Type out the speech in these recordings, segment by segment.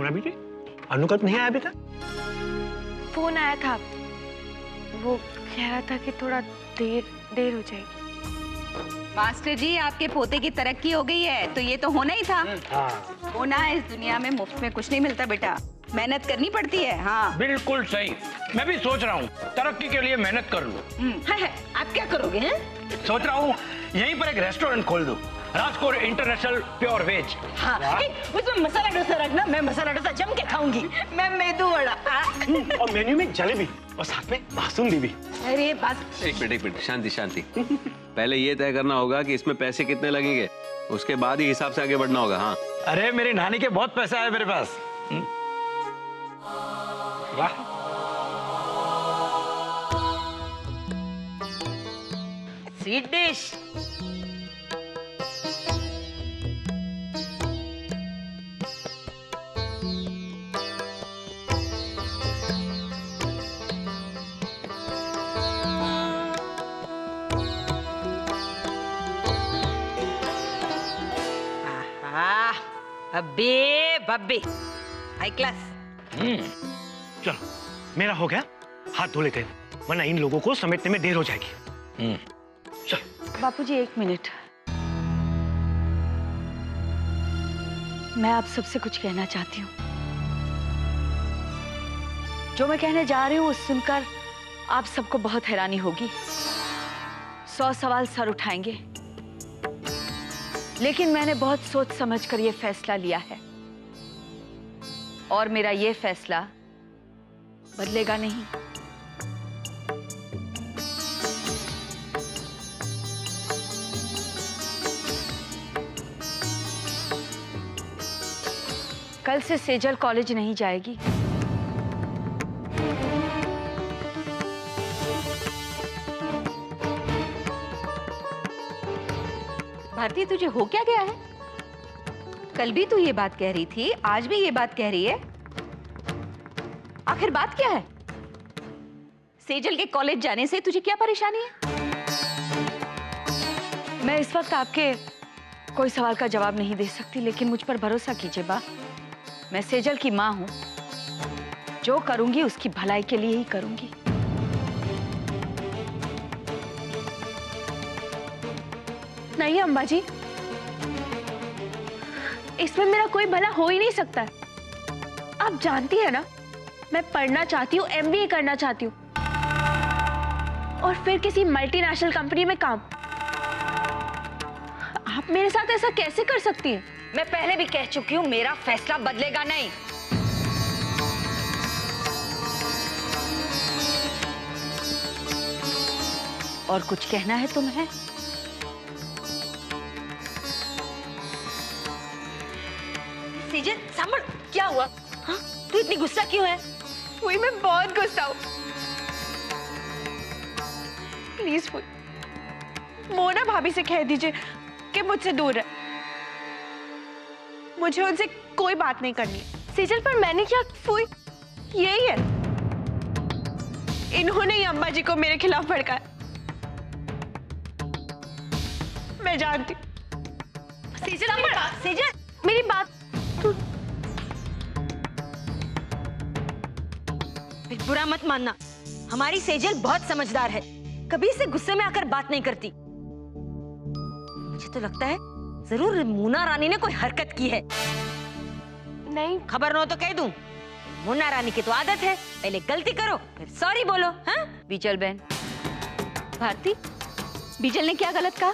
कमला बेटी, अनुकल्प नहीं आया अभी तक? फोन आया था, वो कह रहा था कि थोड़ा देर हो जाएगी। मास्टर जी, आपके पोते की तरक्की हो गई है तो ये तो होना ही था। हाँ। होना है, इस दुनिया में मुफ्त में कुछ नहीं मिलता बेटा, मेहनत करनी पड़ती है। हाँ बिल्कुल सही, मैं भी सोच रहा हूँ तरक्की के लिए मेहनत कर लूँ। है। आप क्या करोगे हैं? सोच रहा हूँ यहीं पर एक रेस्टोरेंट खोल दूँ, राजकोट इंटरनेशनल प्योर वेज। हाँ, उसमें मसाला डोसा रखना, मैं मसाला डोसा जम के खाऊंगी। मैं मेदू वड़ा। और मेन्यू में जलेबी और साथ में बासुंदी भी। अरे बस एक मिनट शांति शांति। पहले ये तय करना होगा कि इसमें पैसे कितने लगेंगे, उसके बाद ही हिसाब से आगे बढ़ना होगा। हाँ अरे मेरी नानी के बहुत पैसा है मेरे पास। वाह, स्वीट डिश। अबे बब्बे, हाई क्लास। चलो मेरा हो गया, हाथ धो लेते हैं वरना इन लोगों को समेटने में देर हो जाएगी। चलो। बापूजी एक मिनट, मैं आप सबसे कुछ कहना चाहती हूँ। जो मैं कहने जा रही हूँ उस सुनकर आप सबको बहुत हैरानी होगी, 100 सवाल सर उठाएंगे, लेकिन मैंने बहुत सोच समझकर यह फैसला लिया है और मेरा यह फैसला बदलेगा नहीं। कल से सेजल कॉलेज नहीं जाएगी। भारती, तुझे हो क्या गया है? कल भी तू ये बात कह रही थी, आज भी ये बात कह रही है, आखिर बात क्या है? सेजल के कॉलेज जाने से तुझे क्या परेशानी है? मैं इस वक्त आपके कोई सवाल का जवाब नहीं दे सकती, लेकिन मुझ पर भरोसा कीजिए बा, मैं सेजल की मां हूं, जो करूंगी उसकी भलाई के लिए ही करूंगी। नहीं अम्मा जी, इसमें मेरा कोई भला हो ही नहीं सकता है। आप जानती है ना, मैं पढ़ना चाहती हूँ, MBA करना चाहती हूँ और फिर किसी मल्टीनेशनल कंपनी में काम। आप मेरे साथ ऐसा कैसे कर सकती हैं? मैं पहले भी कह चुकी हूँ, मेरा फैसला बदलेगा नहीं। और कुछ कहना है तुम्हें? सेजल संभल, क्या हुआ? हाँ, तू इतनी गुस्सा क्यों है? वही, मैं बहुत गुस्सा हूँ। प्लीज मोना भाभी से कह दीजिए कि मुझसे दूर रहे, मुझे उनसे कोई बात नहीं करनी है। सेजल पर मैंने क्या? फुई, यही है, इन्होंने ही अम्मा जी को मेरे खिलाफ भड़काया। मैं जानती। सेजल मेरी बात बुरा मत मानना, हमारी सेजल बहुत समझदार है, कभी इसे गुस्से में आकर बात नहीं करती। मुझे तो लगता है जरूर मुन्ना रानी ने कोई हरकत की है। नहीं, खबर न हो तो कह दूं, मुन्ना रानी की तो आदत है, पहले गलती करो फिर सॉरी बोलो। हाँ बीजल बहन। भारती, बीजल ने क्या गलत कहा?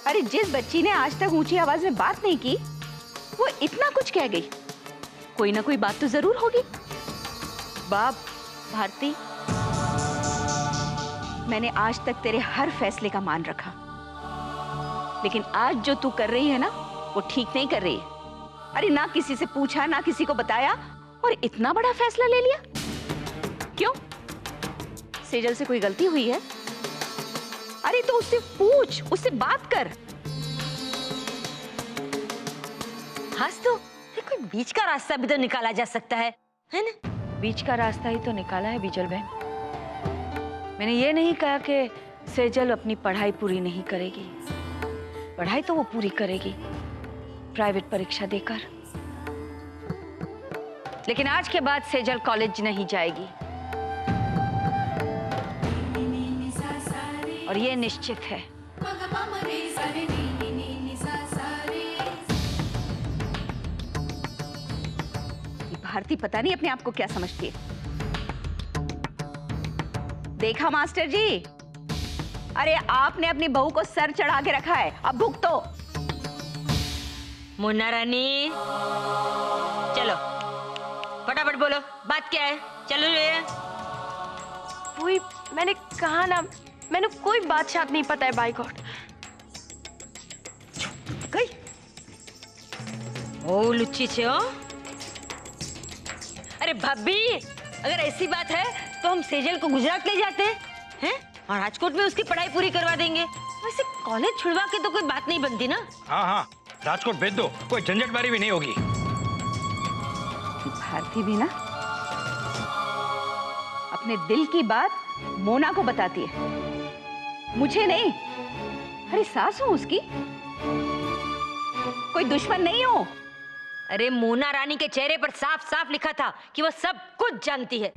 अरे जिस बच्ची ने आज तक ऊंची आवाज में बात नहीं की, वो इतना कुछ कह गई, कोई ना कोई बात तो जरूर होगी। बाप, भारती, मैंने आज तक तेरे हर फैसले का मान रखा, लेकिन आज जो तू कर रही है ना, वो ठीक नहीं कर रही है। अरे ना किसी से पूछा, ना किसी को बताया और इतना बड़ा फैसला ले लिया। क्यों? सेजल से कोई गलती हुई है? अरे तो उससे पूछ, उससे बात कर। हंस तो, कोई बीच का रास्ता भी तो निकाला जा सकता है ना? बीच का रास्ता ही तो निकाला है बीजल बहन। मैंने ये नहीं कहा कि सेजल अपनी पढ़ाई पूरी नहीं करेगी, पढ़ाई तो वो पूरी करेगी, प्राइवेट परीक्षा देकर। लेकिन आज के बाद सेजल कॉलेज नहीं जाएगी और ये निश्चित है। ये भारती पता नहीं अपने आप को क्या समझती है। देखा मास्टर जी, अरे आपने अपनी बहू को सर चढ़ा के रखा है, अब भुगतो। मुन्ना रानी चलो फटाफट बोलो, बात क्या है? चलो रे। वही मैंने कहा ना, मैंने कोई बात शायद नहीं पता है। By God. गई ओ लुच्ची से हो। अरे भाभी, अगर ऐसी बात है तो हम सेजल को गुजरात ले जाते हैं और राजकोट में उसकी पढ़ाई पूरी करवा देंगे। वैसे कॉलेज छुड़वा के तो कोई बात नहीं बनती ना। हाँ हाँ, राजकोट भेज दो, कोई झंझटमारी भी नहीं होगी। भारती भी ना अपने दिल की बात मोना को बताती है, मुझे नहीं। अरे सास हूं उसकी, कोई दुश्मन नहीं हो। अरे मोना रानी के चेहरे पर साफ साफ लिखा था कि वो सब कुछ जानती है।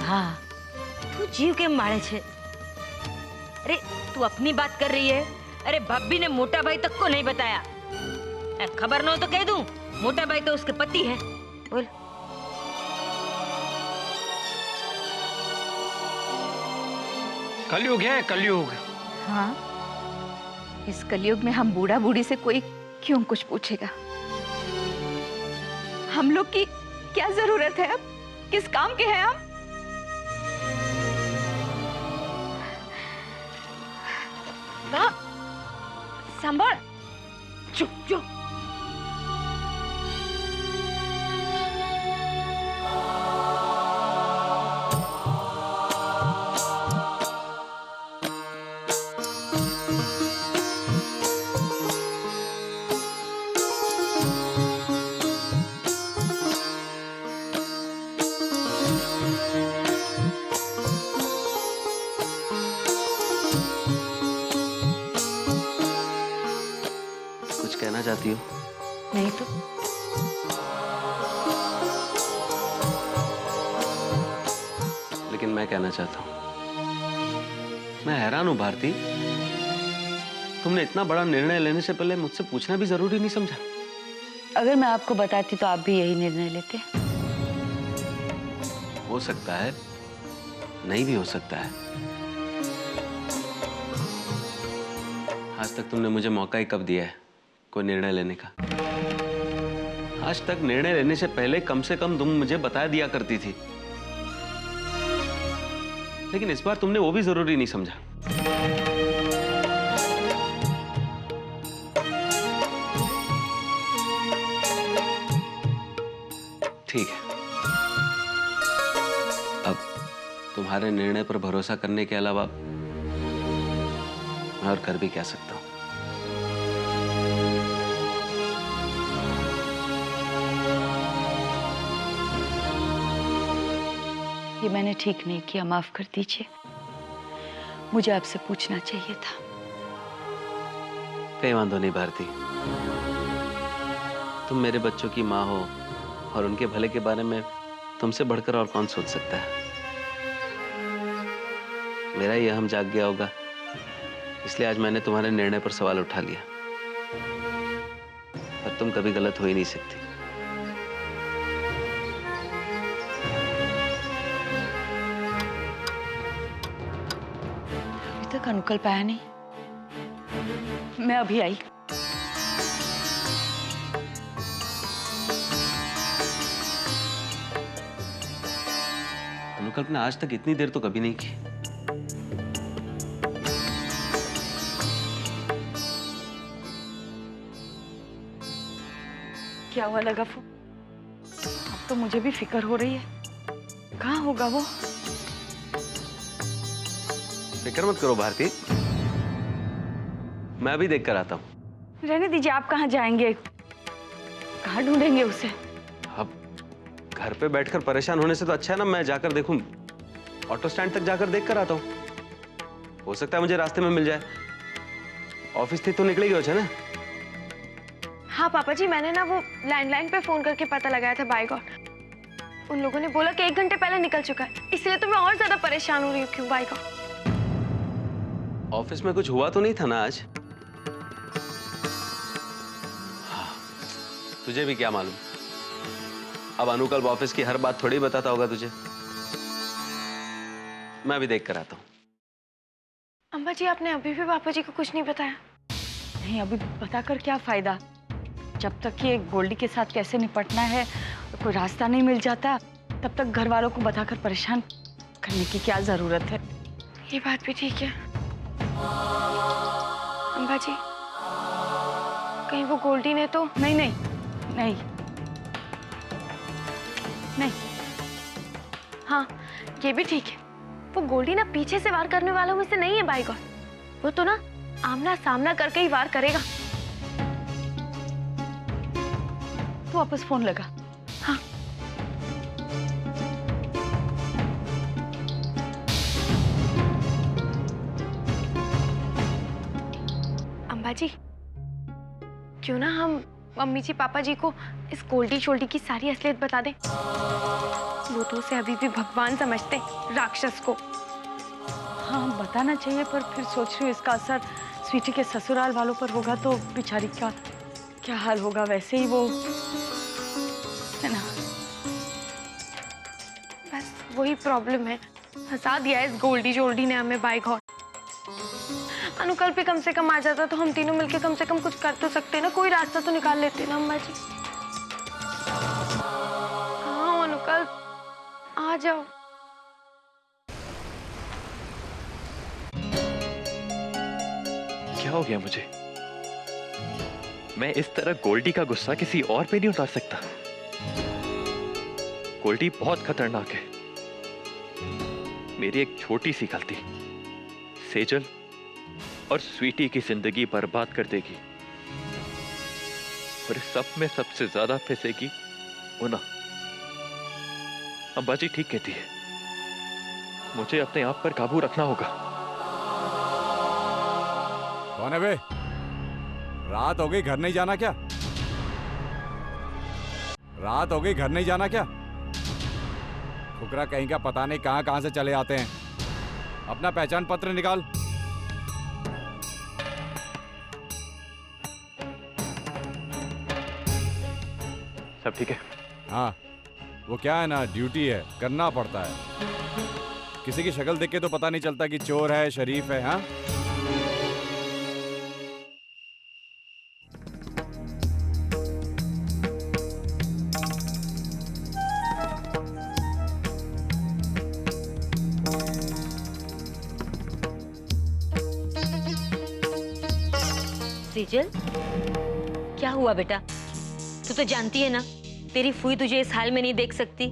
हाँ, तू जीव के मारे छे। अरे तू अपनी बात कर रही है? अरे भाभी ने मोटा भाई तक को नहीं बताया। खबर न हो तो कह दूं, मोटा भाई तो उसके पति है। बोल। कलयुग है, कलयुग। हाँ, इस कलयुग में हम बूढ़ा बूढ़ी से कोई क्यों कुछ पूछेगा? हम लोग की क्या जरूरत है? अब किस काम के हैं हम? संभाल। चुप चुप। कुछ कहना चाहती हो? नहीं तो लेकिन मैं कहना चाहता हूं। मैं हैरान हूं भारती, तुमने इतना बड़ा निर्णय लेने से पहले मुझसे पूछना भी जरूरी नहीं समझा? अगर मैं आपको बताती तो आप भी यही निर्णय लेते। हो सकता है, नहीं भी हो सकता है। आज तक तुमने मुझे मौका ही कब दिया है कोई निर्णय लेने का? आज तक निर्णय लेने से पहले कम से कम तुम मुझे बता दिया करती थी, लेकिन इस बार तुमने वो भी जरूरी नहीं समझा। ठीक है, अब तुम्हारे निर्णय पर भरोसा करने के अलावा मैं और कर भी क्या सकता हूं? ये मैंने ठीक नहीं किया, माफ कर दीजिए। मुझे आपसे पूछना चाहिए था। कहीं वांधो नहीं भारती, तुम मेरे बच्चों की माँ हो और उनके भले के बारे में तुमसे बढ़कर और कौन सोच सकता है। मेरा ये अहम जाग गया होगा, इसलिए आज मैंने तुम्हारे निर्णय पर सवाल उठा लिया। पर तुम कभी गलत हो ही नहीं सकती। अभी तक अनुकल पाया नहीं, मैं अभी आई। अनुकल्पना आज तक इतनी देर तो कभी नहीं की। क्या हुआ लगाफो? अब तो मुझे भी फिक्र हो रही है। कहाँ होगा वो? फिक्र मत करो भारती, मैं अभी देख कर आता हूँ। रहने दीजिए, आप कहाँ जाएंगे? कहाँ ढूंढेंगे उसे? अब घर पे बैठकर परेशान होने से तो अच्छा है ना मैं जाकर देखूं। ऑटो स्टैंड तक जाकर देख कर आता हूँ, हो सकता है मुझे रास्ते में मिल जाए। ऑफिस थी तो निकली गयो छे ने? हाँ पापा जी, मैंने ना वो लैंडलाइन पे फोन करके पता लगाया था बाय गॉड। उन लोगों ने बोला कि 1 घंटे पहले निकल चुका है, इसलिए तो मैं और ज्यादा परेशान हो रही हूँ। क्यों बाय गॉड? ऑफिस में कुछ हुआ तो नहीं था ना आज? हाँ, तुझे भी क्या मालूम। अब अनुकल्प ऑफिस की हर बात थोड़ी बताता होगा तुझे। मैं भी देख कर आता हूँ। अम्मा जी, आपने अभी भी पापा जी को कुछ नहीं बताया? नहीं, अभी बताकर क्या फायदा, जब तक कि गोल्डी के साथ कैसे निपटना है कोई रास्ता नहीं मिल जाता, तब तक घर वालों को बताकर परेशान करने की क्या जरूरत है। ये बात भी ठीक है। अम्मा जी, कहीं वो गोल्डी ने तो नहीं नहीं नहीं नहीं। हाँ, ये भी ठीक है। वो गोल्डी ना पीछे से वार करने वालों में से नहीं है बाय गॉड। वो तो ना आमना सामना करके ही वार करेगा। तो वापस फोन लगा। हाँ। अम्बा जी, क्यों ना हम मम्मी जी पापा जी को इस गोल्डी शोल्डी की सारी असलियत बता दें। वो तो उसे अभी भी भगवान समझते, राक्षस को। हाँ, बताना चाहिए, पर फिर सोच रही हूँ इसका असर स्वीटी के ससुराल वालों पर होगा तो बेचारी का क्या हाल होगा। वैसे ही वो है ना। बस वही प्रॉब्लम है, फंसा दिया है इस गोल्डी जोल्डी ने हमें बाय गॉड। अनुकल्प कम से कम आ जाता तो हम तीनों मिलके कम से कम कुछ कर तो सकते ना, कोई रास्ता तो निकाल लेते ना अम्मा जी। हाँ अनुकल्प, आ जाओ। क्या हो गया मुझे? मैं इस तरह गोल्डी का गुस्सा किसी और पे नहीं उतार सकता। गोल्डी बहुत खतरनाक है। मेरी एक छोटी सी गलती सेजल और स्वीटी की जिंदगी बर्बाद कर देगी, और इस सब में सबसे ज्यादा फंसेगी मुन्ना। अंबाजी ठीक कहती है, मुझे अपने आप पर काबू रखना होगा। कौन है बे? रात हो गई, घर नहीं जाना क्या? रात हो गई, घर नहीं जाना क्या? फुकरा कहीं का पता नहीं कहां कहां से चले आते हैं। अपना पहचान पत्र निकाल। सब ठीक है? हाँ, वो क्या है ना, ड्यूटी है, करना पड़ता है। किसी की शक्ल देख के तो पता नहीं चलता कि चोर है शरीफ है। हाँ, सेजल, क्या हुआ बेटा? तू तो जानती है ना, तेरी फूई तुझे इस हाल में नहीं देख सकती।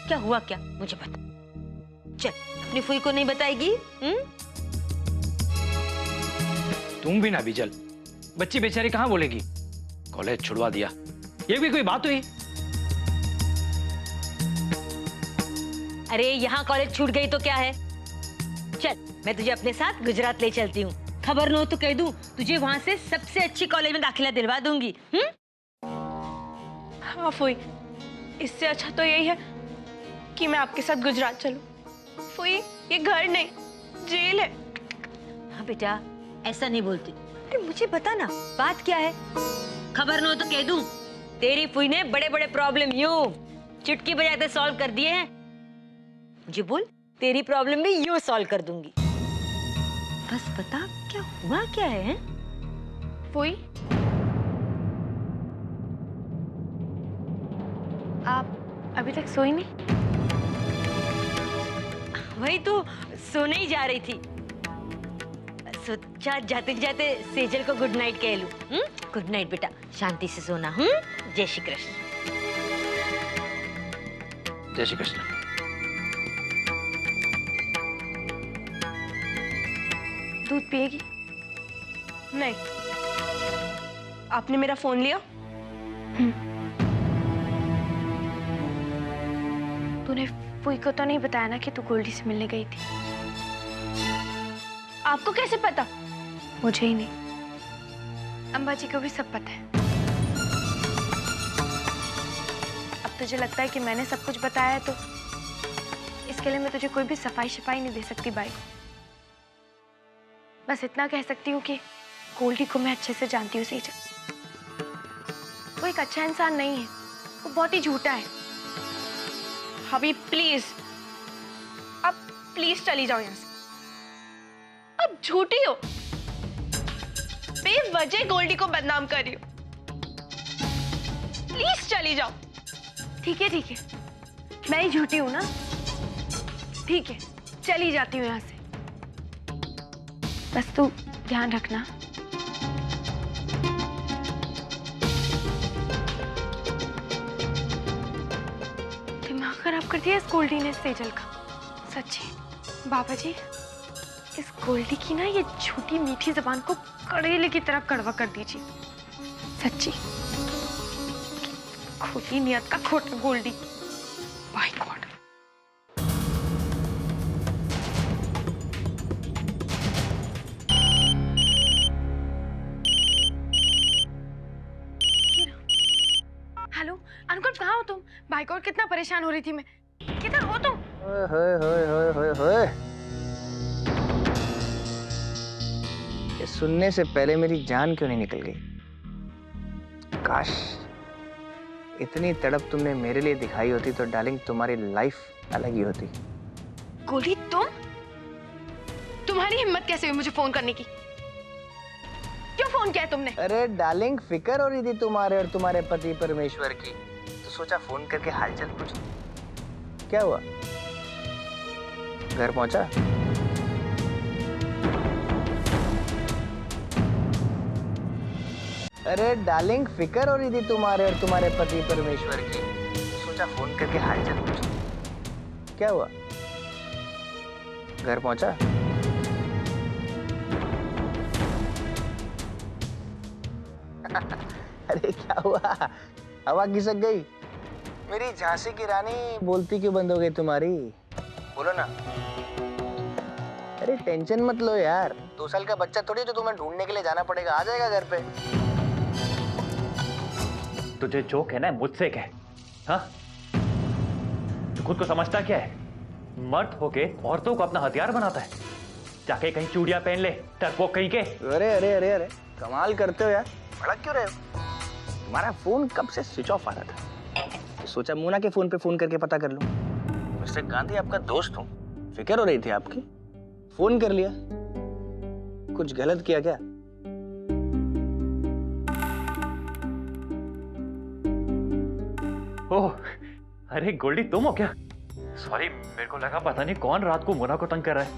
क्या हुआ क्या? मुझे बता। चल, अपनी फूई को नहीं बताएगी? तुम भी ना बिजल, बच्ची बेचारी कहाँ बोलेगी? कॉलेज छुड़वा दिया, ये भी कोई बात हुई? अरे यहाँ कॉलेज छूट गई तो क्या है? चल, मैं तुझे अपने साथ गुजरात ले चलती हूँ। खबर न हो तो कह दूं, तुझे वहां से सबसे अच्छी कॉलेज में दाखिला दिलवा दूंगी। हाँ फूई, इससे अच्छा तो यही है कि मैं आपके साथ गुजरात चलूं। फूई, ये घर नहीं, जेल है। हाँ बेटा, ऐसा नहीं बोलती। अरे मुझे बता ना, बात क्या है? खबर न हो तो कह दूं, तेरी फूई ने बड़े बड़े प्रॉब्लम यूं चुटकी बजाते सॉल्व कर दिए हैं। मुझे बोल, तेरी प्रॉब्लम भी यूं सॉल्व कर दूंगी। बस बता, क्या हुआ क्या है? फूई, आप अभी तक सोई नहीं? वही तो सोने ही जा रही थी। सोचा जाते जाते सेजल को गुड नाइट कह लूं। गुड नाइट बेटा, शांति से सोना। जय श्री कृष्ण। जय श्री कृष्ण। दूध पिएगी? नहीं। आपने मेरा फोन लिया? तूने फूई को तो नहीं बताया ना कि तू गोल्डी से मिलने गई थी? आपको कैसे पता? मुझे ही नहीं, अम्बा जी को भी सब पता है। अब तुझे लगता है कि मैंने सब कुछ बताया है, तो इसके लिए मैं तुझे कोई भी सफाई शफाई नहीं दे सकती बाई को। बस इतना कह सकती हूँ कि गोल्डी को मैं अच्छे से जानती हूँ सेजल। वो एक अच्छा इंसान नहीं है, वो बहुत ही झूठा है। अभी प्लीज, अब प्लीज चली जाओ यहाँ से। अब झूठी हो, बेवजह गोल्डी को बदनाम कर रही हो। प्लीज चली जाओ। ठीक है ठीक है, मैं ही झूठी हूं ना। ठीक है, चली जाती हूँ यहाँ से। बस तू ध्यान रखना। दिमाग खराब कर दिया इस गोल्डी ने सेजल का, सच्ची। बाबा जी, इस गोल्डी की ना ये झूठी मीठी जबान को कड़ेले की तरह कड़वा कर दीजिए, सच्ची। खोटी नियत का खोटा Goldie. My God. Hello Anukul, कहाँ हो तुम? बाय गॉड, कितना परेशान हो रही थी मैं। किधर हो तुम? होए। ये सुनने से पहले मेरी जान क्यों नहीं निकल गई? काश इतनी तड़प तुमने मेरे लिए दिखाई होती तो डार्लिंग तुम्हारी लाइफ अलग ही होती। गोली, तुम्हारी हिम्मत कैसे हुई मुझे फोन करने की? क्यों फोन किया तुमने? अरे डार्लिंग, फिक्र हो रही थी तुम्हारे और तुम्हारे पति परमेश्वर की, तो सोचा फोन करके हालचाल पूछूं। क्या हुआ, घर पहुंचा? अरे डार्लिंग, फिक्र हो रही थी तुम्हारे और तुम्हारे पति परमेश्वर की, तो सोचा फोन करके हालचाल पूछूं। क्या हुआ, घर पहुंचा? अरे क्या हुआ, हवा खिसक गई? मेरी झांसी की रानी बोलती क्यों बंद हो गई तुम्हारी? बोलो ना। अरे टेंशन मत लो यार, 2 साल का बच्चा थोड़ी जो तुम्हें ढूंढने के लिए जाना पड़ेगा, आ जाएगा घर पे। तुझे जो कहना है मुझसे कह। हाँ, तू खुद को समझता क्या है? मर्द होके औरतों को अपना हथियार बनाता है। जाके कहीं चूड़ियां पहन ले, टरपोक कहीं के। अरे अरे अरे अरे, कमाल करते हो यार, भड़क क्यों रहे हो? तुम्हारा फोन कब से स्विच ऑफ आ रहा था, तो सोचा मोना के फोन पे फोन करके पता कर लूं। मिस्टर गांधी आपका दोस्त हूं, फिक्र हो रही थी आपकी, फोन कर लिया। कुछ गलत किया क्या? ओह, अरे गोल्डी तुम हो क्या? सॉरी, मेरे को लगा पता नहीं कौन रात को मोना को तंग कर रहा है।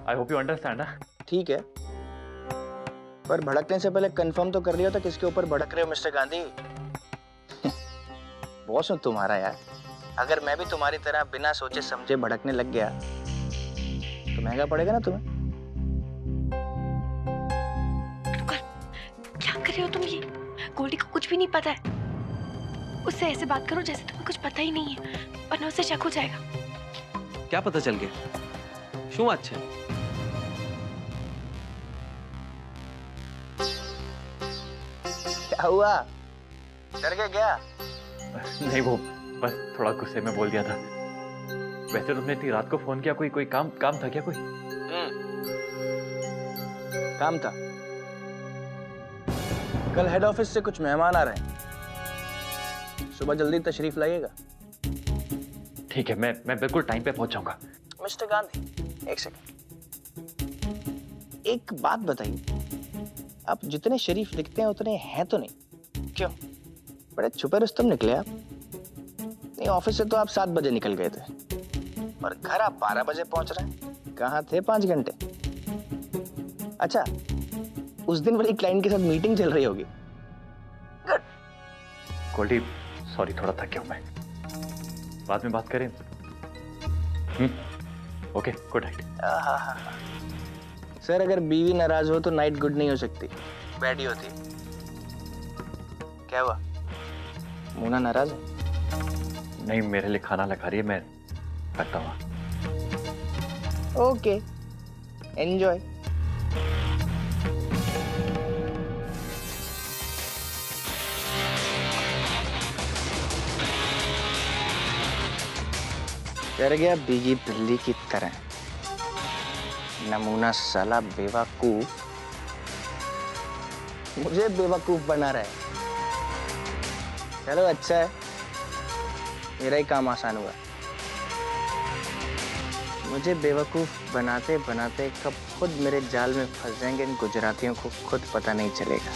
I hope you understand. ठीक है, पर भड़कने से पहले कंफर्म तो कर लिया था किसके ऊपर भड़क रहे हो मिस्टर गांधी। बॉस हूं तुम्हारा यार, अगर मैं भी तुम्हारी तरह बिना सोचे समझे भड़कने लग गया तो महंगा पड़ेगा ना तुम्हें। क्या कर रहे हो तुम? ये गोल्डी को कुछ भी नहीं पता है। उससे ऐसे बात करो जैसे तुम्हें कुछ पता ही नहीं है, वरना उसे शक हो जाएगा। क्या पता चल गया? शू વાત છે? क्या हुआ, डर गए क्या? नहीं, वो बस थोड़ा गुस्से में बोल दिया था। वैसे तुमने इतनी रात को फोन किया, कोई काम था क्या? कोई काम था। कल हेड ऑफिस से कुछ मेहमान आ रहे हैं, सुबह जल्दी तशरीफ लाइएगा। ठीक है, मैं बिल्कुल टाइम पे पहुंच जाऊंगा। मिस्टर गांधी, एक सेकंड, एक बात बताइए, आप जितने शरीफ दिखते हैं उतने हैं तो नहीं? क्यों, बड़े छुपे रुस्तम निकले आप। नहीं, ऑफिस से तो आप 7 बजे निकल गए थे और घर आप 12 बजे पहुंच रहे हैं। कहाँ थे 5 घंटे? अच्छा, उस दिन वाली क्लाइंट के साथ मीटिंग चल रही होगी। गुड। गोल्डी, सॉरी, थोड़ा थक गया हूं मैं, बाद में बात करें। Okay, good night. सर, अगर बीवी नाराज हो तो नाइट गुड नहीं हो सकती, बैड ही होती। क्या हुआ, मोना नाराज है? नहीं, मेरे लिए खाना लगा रही है, मैं करता हूँ। Okay, enjoy. डर गया बीगी बिल्ली की तरह, नमूना साला बेवकूफ मुझे बेवकूफ बना रहा है। चलो अच्छा है, मेरा ही काम आसान हुआ। मुझे बेवकूफ बनाते बनाते कब खुद मेरे जाल में फंस जाएंगे इन गुजरातियों को खुद पता नहीं चलेगा।